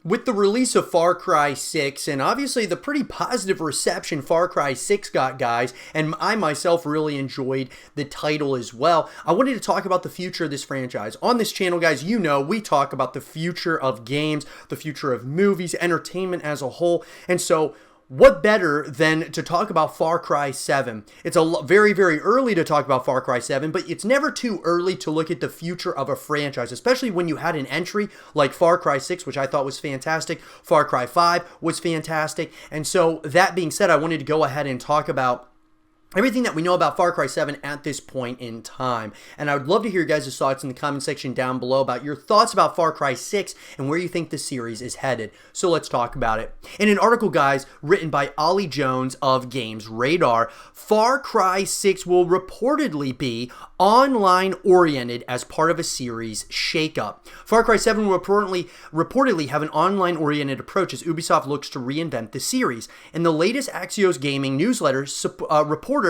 With the release of Far Cry 6 and obviously the pretty positive reception Far Cry 6 got, guys, and I myself really enjoyed the title as well, I wanted to talk about the future of this franchise. On this channel, guys, you know we talk about the future of games, the future of movies, entertainment as a whole, and so what better than to talk about Far Cry 7? It's very, very early to talk about Far Cry 7, but it's never too early to look at the future of a franchise, especially when you had an entry like Far Cry 6, which I thought was fantastic. Far Cry 5 was fantastic. And so that being said, I wanted to go ahead and talk about everything that we know about Far Cry 7 at this point in time. And I would love to hear your guys' thoughts in the comment section down below about your thoughts about Far Cry 6 and where you think the series is headed. So let's talk about it. In an article, guys, written by Ollie Jones of Games Radar, Far Cry 6 will reportedly be online oriented as part of a series shakeup. Far Cry 7 will reportedly have an online oriented approach as Ubisoft looks to reinvent the series. In the latest Axios Gaming newsletter, reporter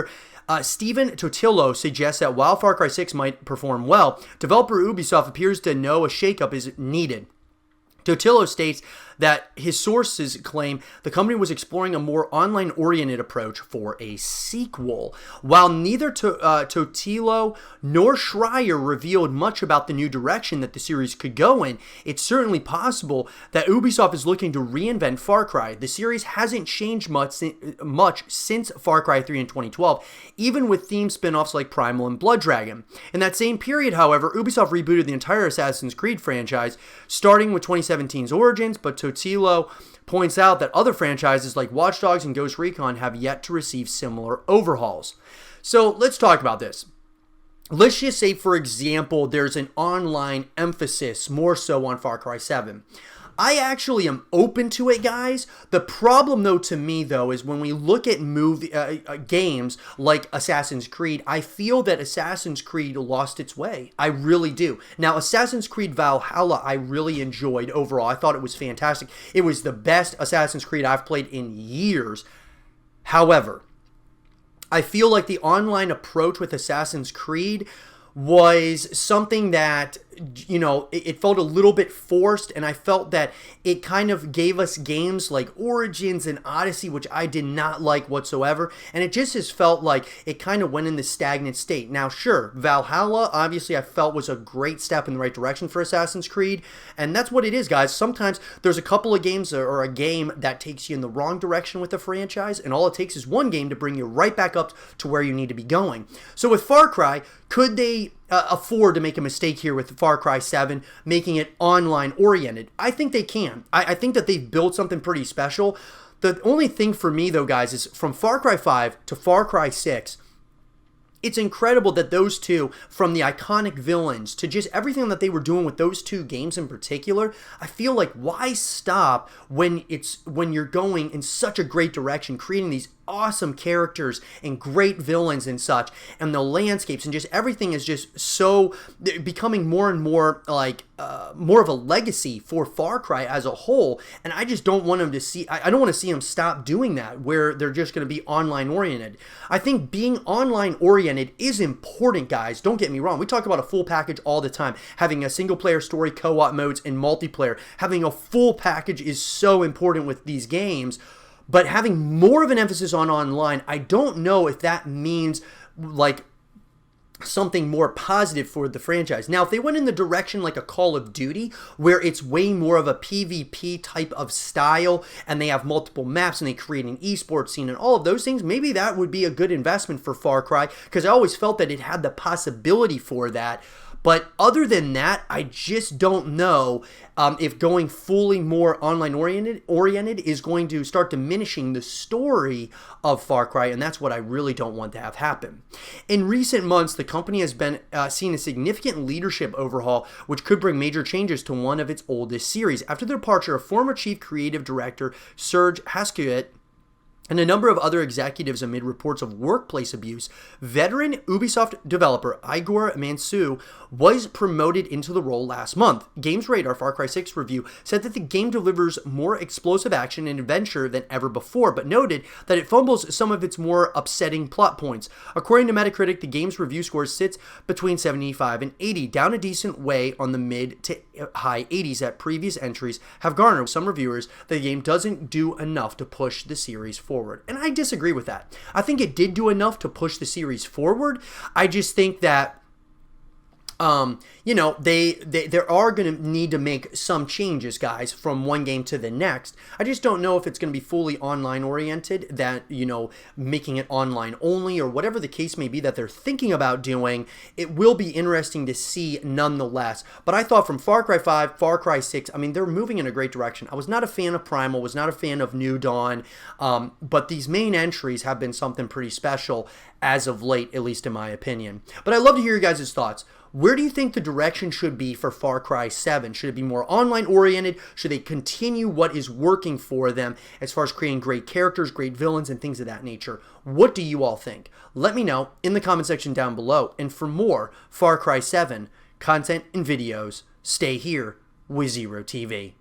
Stephen Totillo suggests that while Far Cry 6 might perform well, developer Ubisoft appears to know a shakeup is needed. Totillo states that his sources claim the company was exploring a more online-oriented approach for a sequel. While neither Totillo nor Schreier revealed much about the new direction that the series could go in, it's certainly possible that Ubisoft is looking to reinvent Far Cry. The series hasn't changed much since Far Cry 3 in 2012, even with themed spin-offs like Primal and Blood Dragon. In that same period, however, Ubisoft rebooted the entire Assassin's Creed franchise, starting with 2017's Origins, but Totillo points out that other franchises like Watch Dogs and Ghost Recon have yet to receive similar overhauls. So let's talk about this. Let's just say, for example, there's an online emphasis more so on Far Cry 7. I actually am open to it, guys. The problem, though, to me, though, is when we look at games like Assassin's Creed, I feel that Assassin's Creed lost its way. I really do. Now, Assassin's Creed Valhalla, I really enjoyed overall. I thought it was fantastic. It was the best Assassin's Creed I've played in years. However, I feel like the online approach with Assassin's Creed was something that, you know, it felt a little bit forced, and I felt that it kind of gave us games like Origins and Odyssey, which I did not like whatsoever, and it just has felt like it kind of went in the stagnant state. Now, sure, Valhalla, obviously, I felt was a great step in the right direction for Assassin's Creed, and that's what it is, guys. Sometimes there's a couple of games or a game that takes you in the wrong direction with a franchise, and all it takes is one game to bring you right back up to where you need to be going. So with Far Cry, could they afford to make a mistake here with Far Cry 7, making it online oriented? I think they can. I think that they've built something pretty special. The only thing for me, though, guys, is from Far Cry 5 to Far Cry 6, it's incredible that those two, from the iconic villains to just everything that they were doing with those two games in particular, I feel like why stop when you're going in such a great direction, creating these awesome characters and great villains and such, and the landscapes and just everything is just so becoming more and more like more of a legacy for Far Cry as a whole. And I just don't want them to see, I don't want to see them stop doing that where they're just going to be online oriented. I think being online oriented is important, guys. Don't get me wrong. We talk about a full package all the time. Having a single player story, co-op modes, and multiplayer. Having a full package is so important with these games. But having more of an emphasis on online, I don't know if that means like something more positive for the franchise. Now, if they went in the direction like a Call of Duty, where it's way more of a PvP type of style, and they have multiple maps, and they create an esports scene, and all of those things, maybe that would be a good investment for Far Cry, because I always felt that it had the possibility for that. But other than that, I just don't know if going fully more online oriented is going to start diminishing the story of Far Cry, and that's what I really don't want to have happen. In recent months, the company has been seen a significant leadership overhaul, which could bring major changes to one of its oldest series. After the departure of former chief creative director Serge Hascoët and a number of other executives amid reports of workplace abuse, veteran Ubisoft developer Igor Mansou was promoted into the role last month. Games Radar Far Cry 6 review said that the game delivers more explosive action and adventure than ever before, but noted that it fumbles some of its more upsetting plot points. According to Metacritic, the game's review score sits between 75 and 80, down a decent way on the mid to high 80s that previous entries have garnered. Some reviewers, the game doesn't do enough to push the series forward. And I disagree with that. I think it did do enough to push the series forward. I just think that you know, they are going to need to make some changes, guys, from one game to the next. I just don't know if it's going to be fully online oriented, that, you know, making it online only or whatever the case may be that they're thinking about doing. It will be interesting to see nonetheless. But I thought from Far Cry 5, Far Cry 6, I mean, they're moving in a great direction. I was not a fan of Primal, was not a fan of New Dawn, but these main entries have been something pretty special as of late, at least in my opinion. But I'd love to hear your guys' thoughts. Where do you think the direction should be for Far Cry 7? Should it be more online oriented? Should they continue what is working for them as far as creating great characters, great villains, and things of that nature? What do you all think? Let me know in the comment section down below. And for more Far Cry 7 content and videos, stay here with Zero TV.